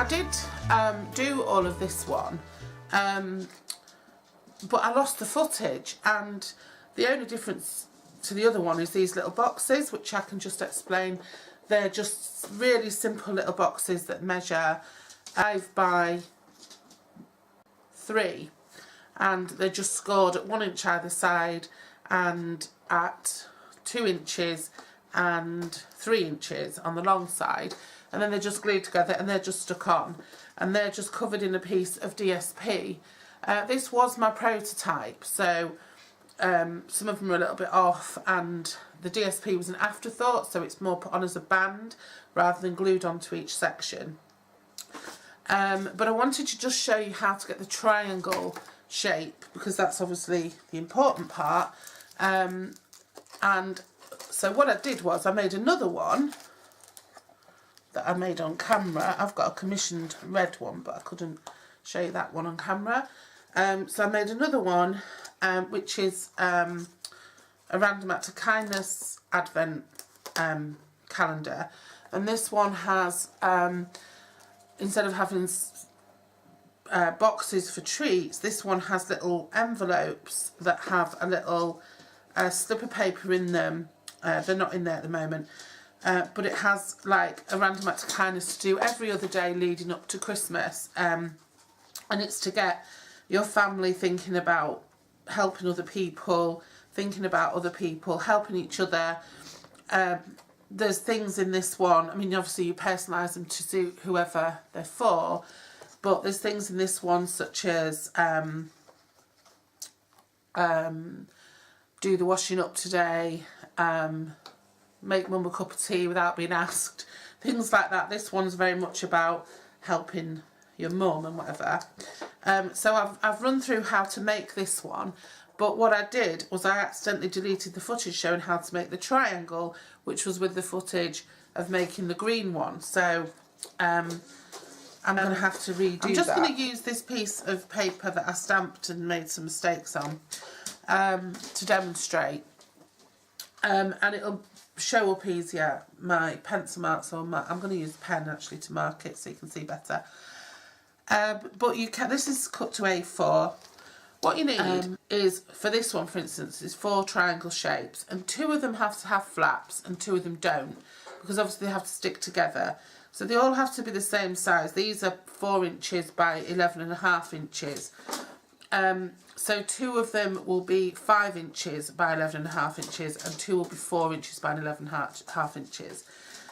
I did do all of this one, but I lost the footage, and the only difference to the other one is these little boxes, which I can just explain. They're just really simple little boxes that measure 5 by 3, and they're just scored at 1 inch either side and at 2 inches and 3 inches on the long side, and then they're just glued together and they're just stuck on, and they're just covered in a piece of DSP. This was my prototype, so some of them are a little bit off, and the DSP was an afterthought, so it's more put on as a band rather than glued onto each section. But I wanted to just show you how to get the triangle shape, because that's obviously the important part. And so what I did was I made another one that I made on camera. I've got a commissioned red one, but I couldn't show you that one on camera. So I made another one, which is a Random Act of Kindness Advent calendar. And this one has, instead of having boxes for treats, this one has little envelopes that have a little slip of paper in them. They're not in there at the moment. But it has like a random act of kindness to do every other day leading up to Christmas. And it's to get your family thinking about helping other people, thinking about other people, helping each other. There's things in this one, I mean obviously you personalise them to suit whoever they're for, but there's things in this one such as do the washing up today, make mum a cup of tea without being asked, things like that. This one's very much about helping your mum and whatever. So I've run through how to make this one, but what I did was I accidentally deleted the footage showing how to make the triangle, which was with the footage of making the green one. So I'm going to have to redo that. I'm just going to use this piece of paper that I stamped and made some mistakes on to demonstrate. And it'll show up easier my pencil marks, or I'm going to use a pen actually to mark it so you can see better. But you can. This is cut to A4. What you need is, for this one for instance, is 4 triangle shapes, and 2 of them have to have flaps and 2 of them don't, because obviously they have to stick together. So they all have to be the same size. These are 4 inches by 11.5 inches. So 2 of them will be 5 inches by 11.5 inches, and 2 will be 4 inches by 11.5 inches.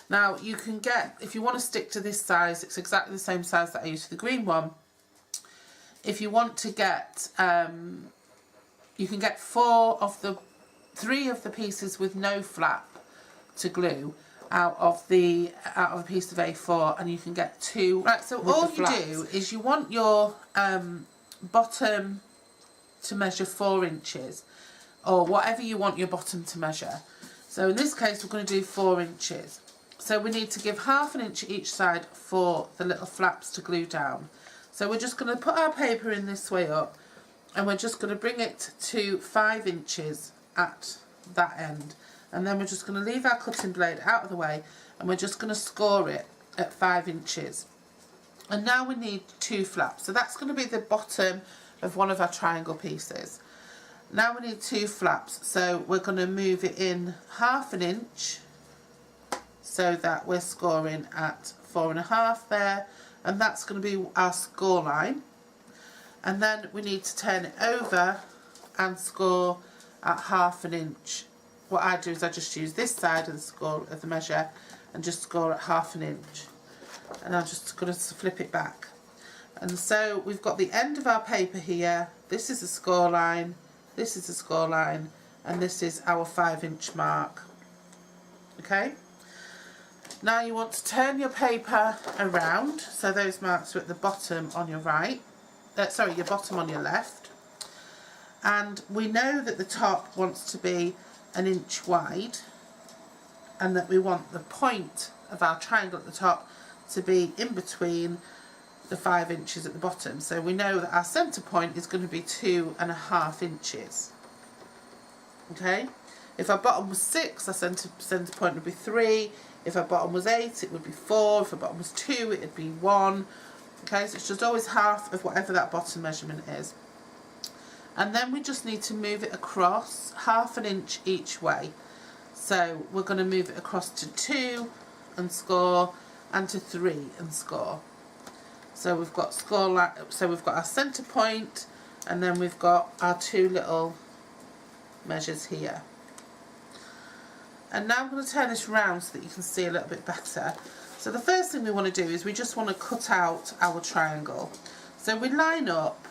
Now you can get, if you want to stick to this size, it's exactly the same size that I used for the green one. If you want to get, you can get 3 of the pieces with no flap to glue out of a piece of A4, and you can get 2. Right, so all you do is you want your bottom to measure 4 inches, or whatever you want your bottom to measure. So in this case we're going to do 4 inches. So we need to give ½ an inch each side for the little flaps to glue down. So we're just going to put our paper in this way up, and we're just going to bring it to 5 inches at that end, and then we're just going to leave our cutting blade out of the way, and we're just going to score it at 5 inches. And now we need 2 flaps, so that's going to be the bottom of one of our triangle pieces. Now we need 2 flaps, so we're going to move it in ½ an inch so that we're scoring at 4.5 there, and that's going to be our score line. And then we need to turn it over and score at ½ an inch. What I do is I just use this side of the score of the measure and just score at ½ an inch, and I'm just going to flip it back. And so we've got the end of our paper here. This is the score line, this is the score line, and this is our 5 inch mark. Okay, now you want to turn your paper around so those marks are at the bottom on your right, sorry, your bottom on your left. And we know that the top wants to be 1 inch wide, and that we want the point of our triangle at the top to be in between the 5 inches at the bottom. So we know that our centre point is going to be 2.5 inches. Okay, If our bottom was 6, our centre point would be 3. If our bottom was 8, it would be 4. If our bottom was 2, it would be 1. Okay, so it's just always half of whatever that bottom measurement is. And then we just need to move it across ½ an inch each way. So we're going to move it across to 2 and score, and to 3 and score. So we've got we've got our centre point, and then we've got our 2 little measures here. And now I'm going to turn this round so that you can see a little bit better. So the first thing we want to do is we just want to cut out our triangle. So we line up,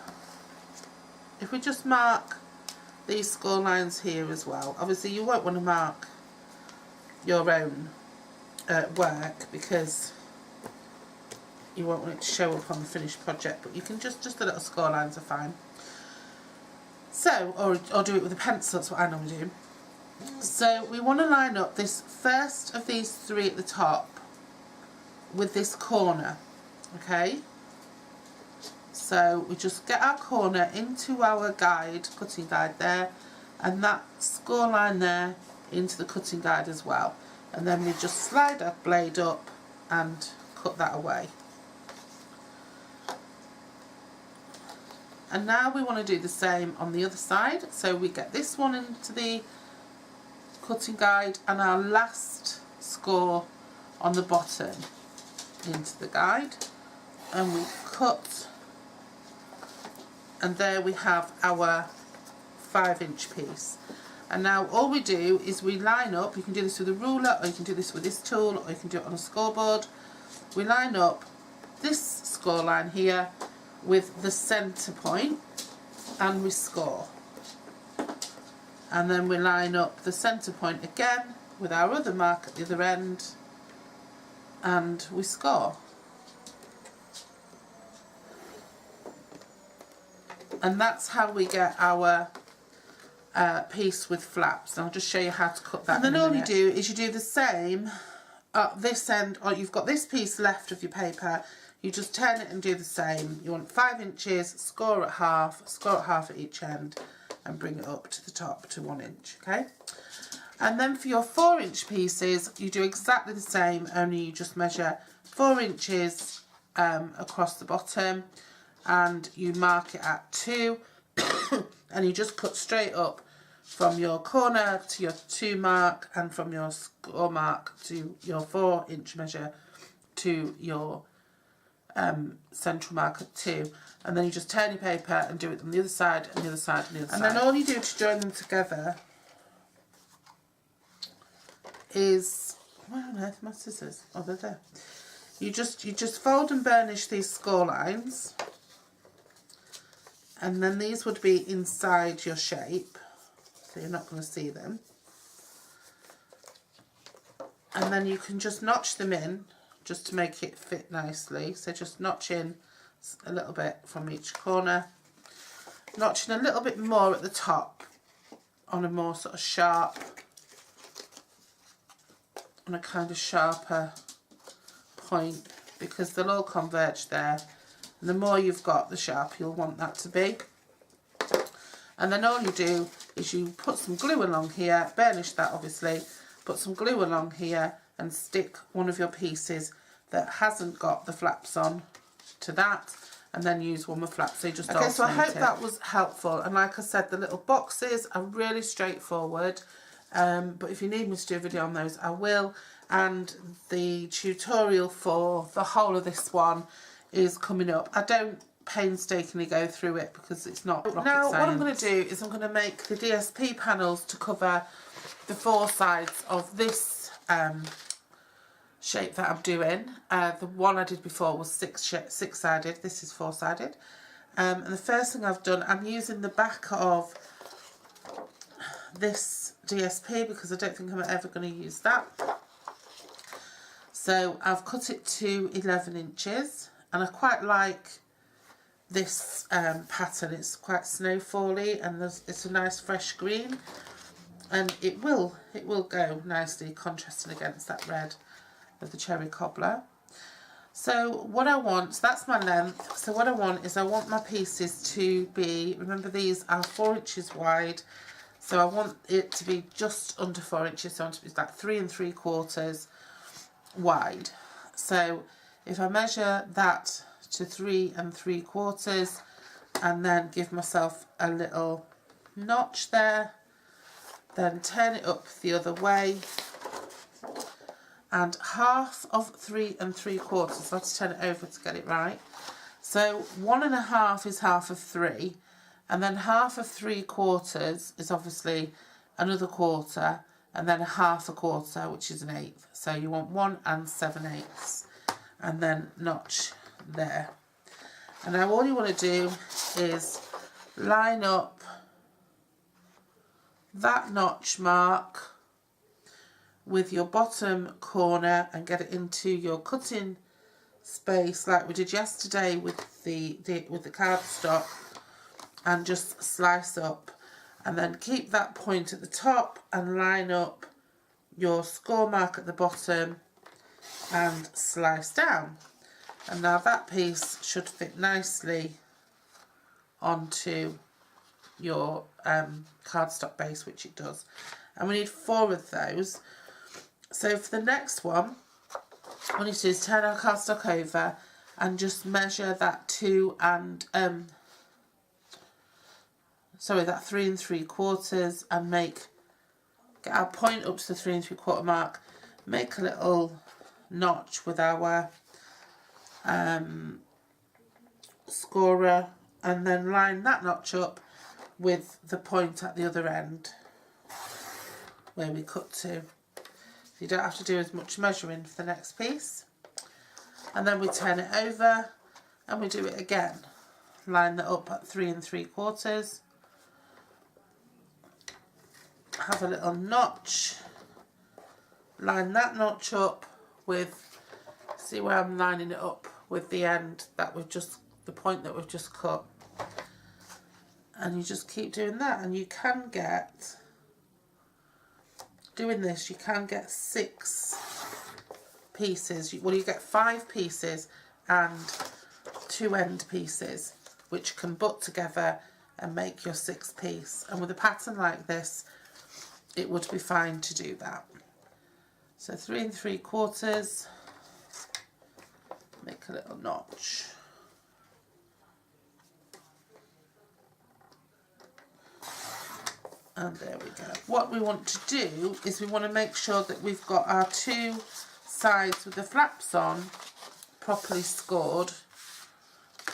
if we just mark these score lines here as well. Obviously you won't want to mark your own work because you won't want it to show up on the finished project, but you can just the little score lines are fine. So, or do it with a pencil, that's what I normally do. So we want to line up this first of these 3 at the top with this corner, okay? So we just get our corner into our guide, cutting guide there, and that score line there into the cutting guide as well. And then we just slide our blade up and cut that away. And now we want to do the same on the other side. So we get this one into the cutting guide and our last score on the bottom into the guide, and we cut, and there we have our 5-inch piece. And now all we do is we line up. You can do this with a ruler, or you can do this with this tool, or you can do it on a scoreboard. We line up this score line here with the centre point and we score. And then we line up the centre point again with our other mark at the other end and we score. And that's how we get our piece with flaps. And I'll just show you how to cut that. And then all you do is you do the same at this end, or you've got this piece left of your paper, you just turn it and do the same. You want 5 inches, score at half at each end, and bring it up to the top to 1 inch, okay? And then for your 4-inch pieces, you do exactly the same, only you just measure 4 inches across the bottom, and you mark it at 2, and you just cut straight up from your corner to your 2 mark, and from your score mark to your 4-inch measure to your central mark at 2. And then you just turn your paper and do it on the other side and the other side and the other side. And then all you do to join them together is, where on earth are my scissors? Oh, they're there. You just fold and burnish these score lines, and then these would be inside your shape, so you're not going to see them. And then you can just notch them in just to make it fit nicely. So just notch in a little bit from each corner, notching a little bit more at the top on a more sort of sharp, on a kind of sharper point, because they'll all converge there, and the more you've got, the sharper you'll want that to be. And then all you do is you put some glue along here, burnish that obviously, put some glue along here and stick one of your pieces that hasn't got the flaps on to that, and then use one with flaps. So you just alternate. Okay, so I hope that was helpful, and like I said, the little boxes are really straightforward, but if you need me to do a video on those, I will. And the tutorial for the whole of this one is coming up. I don't painstakingly go through it because it's not rocket science. Now what I'm going to do is I'm going to make the DSP panels to cover the 4 sides of this shape that I'm doing. The one I did before was 6-sided, this is 4-sided. And the first thing I've done, I'm using the back of this DSP because I don't think I'm ever going to use that. So I've cut it to 11 inches, and I quite like this pattern. It's quite snowfally, and it's a nice fresh green, and it will go nicely contrasting against that red of the cherry cobbler. So what I want, so that's my length, so what I want is I want my pieces to be, remember these are 4 inches wide, So I want it to be just under 4 inches, so I want it to be like 3 3/4 wide. So if I measure that to 3 3/4 and then give myself a little notch there, then turn it up the other way, and half of 3 3/4, so I have to turn it over to get it right. So 1 1/2 is half of 3, and then half of 3/4 is obviously another quarter, and then half a quarter, which is an eighth. So you want 1 7/8, and then notch there. And now all you want to do is line up that notch mark with your bottom corner and get it into your cutting space like we did yesterday with the cardstock, and just slice up, and then keep that point at the top and line up your score mark at the bottom and slice down. And now that piece should fit nicely onto your cardstock base, which it does. And we need 4 of those. So for the next one, what we need to do is turn our cardstock over and just measure that 3 3/4, and get our point up to the 3 3/4 mark, make a little notch with our scorer, and then line that notch up with the point at the other end where we cut to. So you don't have to do as much measuring for the next piece. And then we turn it over and we do it again. Line that up at 3 3/4. Have a little notch. Line that notch up with, see where I'm lining it up with the end that the point that we've just cut. And you just keep doing that, and you can get, doing this, you can get 6 pieces. Well, you get 5 pieces and 2 end pieces, which can butt together and make your 6th piece. And with a pattern like this, it would be fine to do that. So 3 3/4, make a little notch. And there we go. What we want to do is we want to make sure that we've got our 2 sides with the flaps on properly scored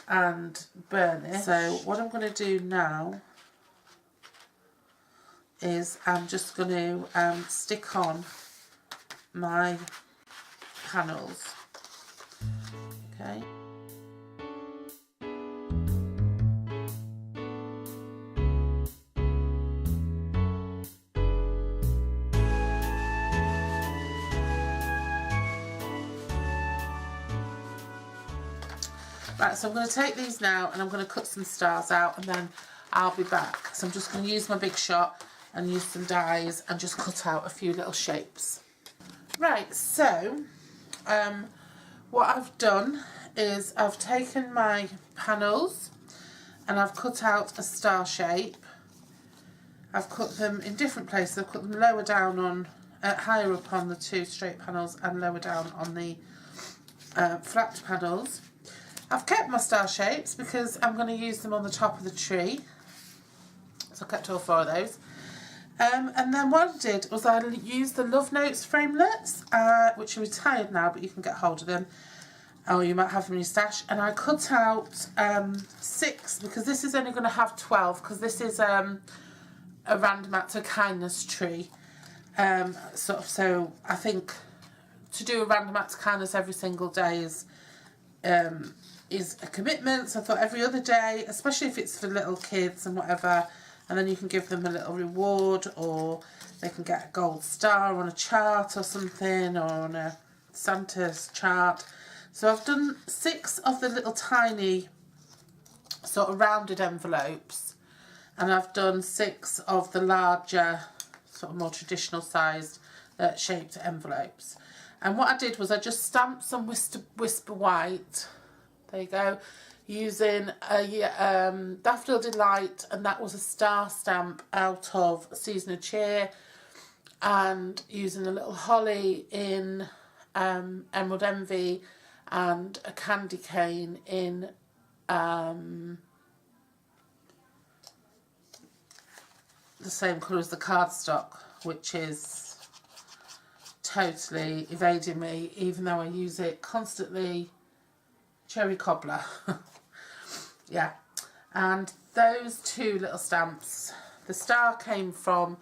and burnished. So what I'm going to do now is I'm just going to stick on my panels. Okay. Right, so I'm going to take these now and I'm going to cut some stars out, and then I'll be back. So I'm just going to use my Big Shot and use some dies and just cut out a few little shapes. Right, so what I've done is I've taken my panels and I've cut out a star shape. I've cut them in different places. I've cut them lower down on, higher up on the 2 straight panels and lower down on the flapped panels. I've kept my star shapes because I'm going to use them on the top of the tree. So I kept all 4 of those. And then what I did was I used the Love Notes framelets, which are retired now, but you can get hold of them, or you might have them in your stash. And I cut out 6, because this is only going to have 12, because this is a Random Act of Kindness tree. So I think to do a Random Act of Kindness every single day is a commitment. So I thought every other day, especially if it's for little kids and whatever, and then you can give them a little reward, or they can get a gold star on a chart or something, or on a Santa's chart. So I've done 6 of the little tiny sort of rounded envelopes, and I've done 6 of the larger sort of more traditional sized shaped envelopes. And what I did was I just stamped some Whisper White, there you go, using a Daffodil Delight, and that was a star stamp out of Season of Cheer, and using a little holly in Emerald Envy, and a candy cane in the same colour as the cardstock, which is totally evading me, even though I use it constantly. Cherry Cobbler. Yeah, and those two little stamps, the star came from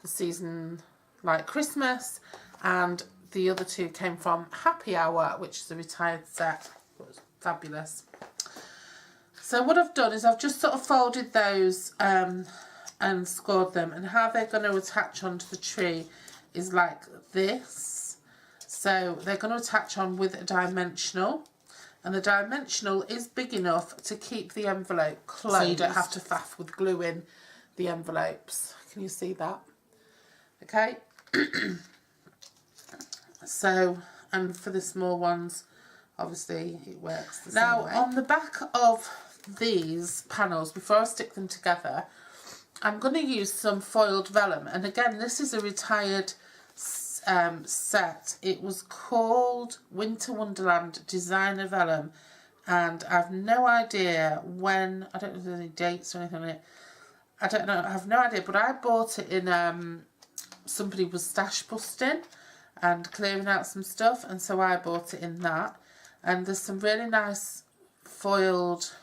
the Season Like Christmas, and the other two came from Happy Hour, which is a retired set. It was fabulous. So what I've done is I've just sort of folded those and scored them, and how they're going to attach onto the tree is like this. So they're going to attach on with a dimensional, and the dimensional is big enough to keep the envelope closed, so you don't have to faff with gluing the envelopes. Can you see that? Okay. So, and for the small ones, obviously it works the same way. Now on the back of these panels, before I stick them together, I'm going to use some foiled vellum, and again this is a retired set. It was called Winter Wonderland Designer Vellum, and I've no idea when, I don't know if there's any dates or anything on it, I don't know, I have no idea, but I bought it in, somebody was stash busting and clearing out some stuff, and so I bought it in that, and there's some really nice foiled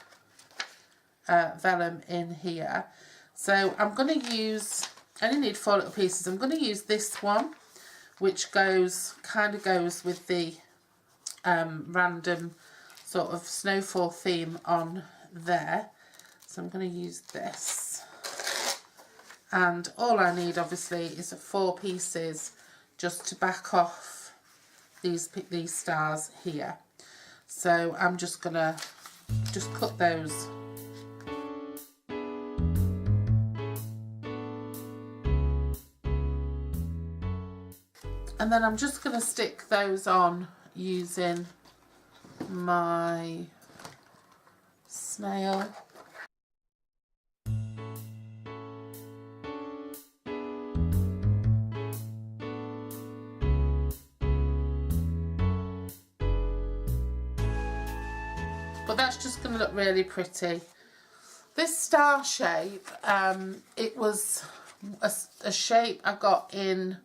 vellum in here. So I'm going to use, I only need 4 little pieces. I'm going to use this one, which kind of goes with the random sort of snowfall theme on there. So I'm going to use this, and all I need obviously is 4 pieces just to back off these stars here. So I'm just going to cut those. And then I'm just going to stick those on using my snail. But that's just going to look really pretty. This star shape, it was a shape I got in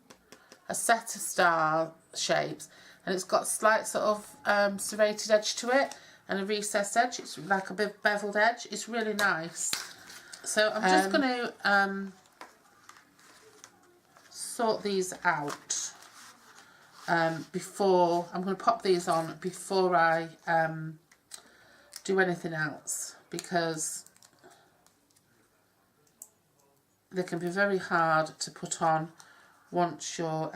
a set of star shapes, and it's got a slight sort of serrated edge to it and a recessed edge. It's like a bit beveled edge. It's really nice. So I'm just going to sort these out before, I'm going to pop these on before I do anything else, because they can be very hard to put on once your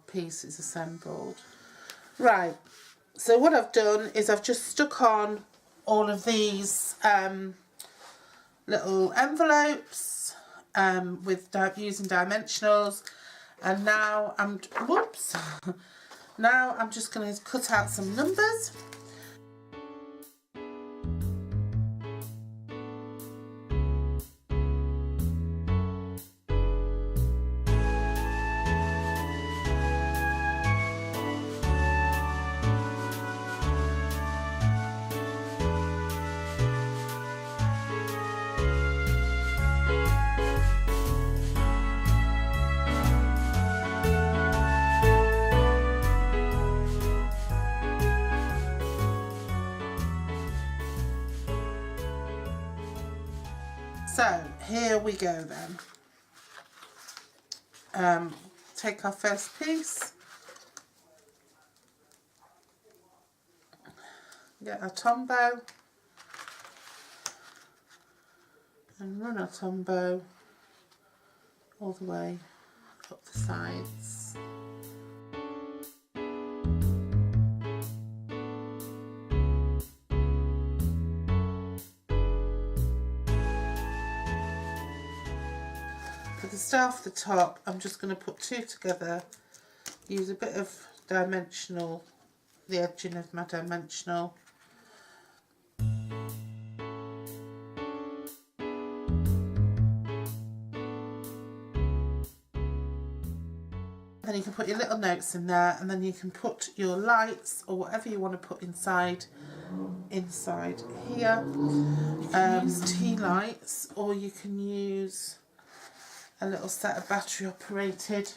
piece is assembled. Right, so what I've done is I've just stuck on all of these little envelopes using dimensionals, and now now I'm just going to cut out some numbers. So here we go then. Take our first piece, get our tombow, and run our tombow all the way up the sides. For the star for the top, I'm just going to put 2 together, use a bit of dimensional, the edging of my dimensional, Then you can put your little notes in there, and then you can put your lights or whatever you want to put inside here. Tea lights, or you can use a little set of battery operated.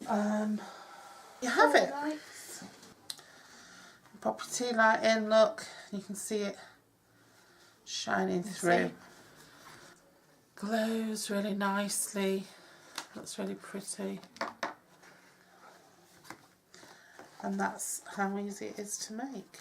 You have it. Pop your tea light in, look, you can see it shining through. Glows really nicely, looks really pretty. And that's how easy it is to make.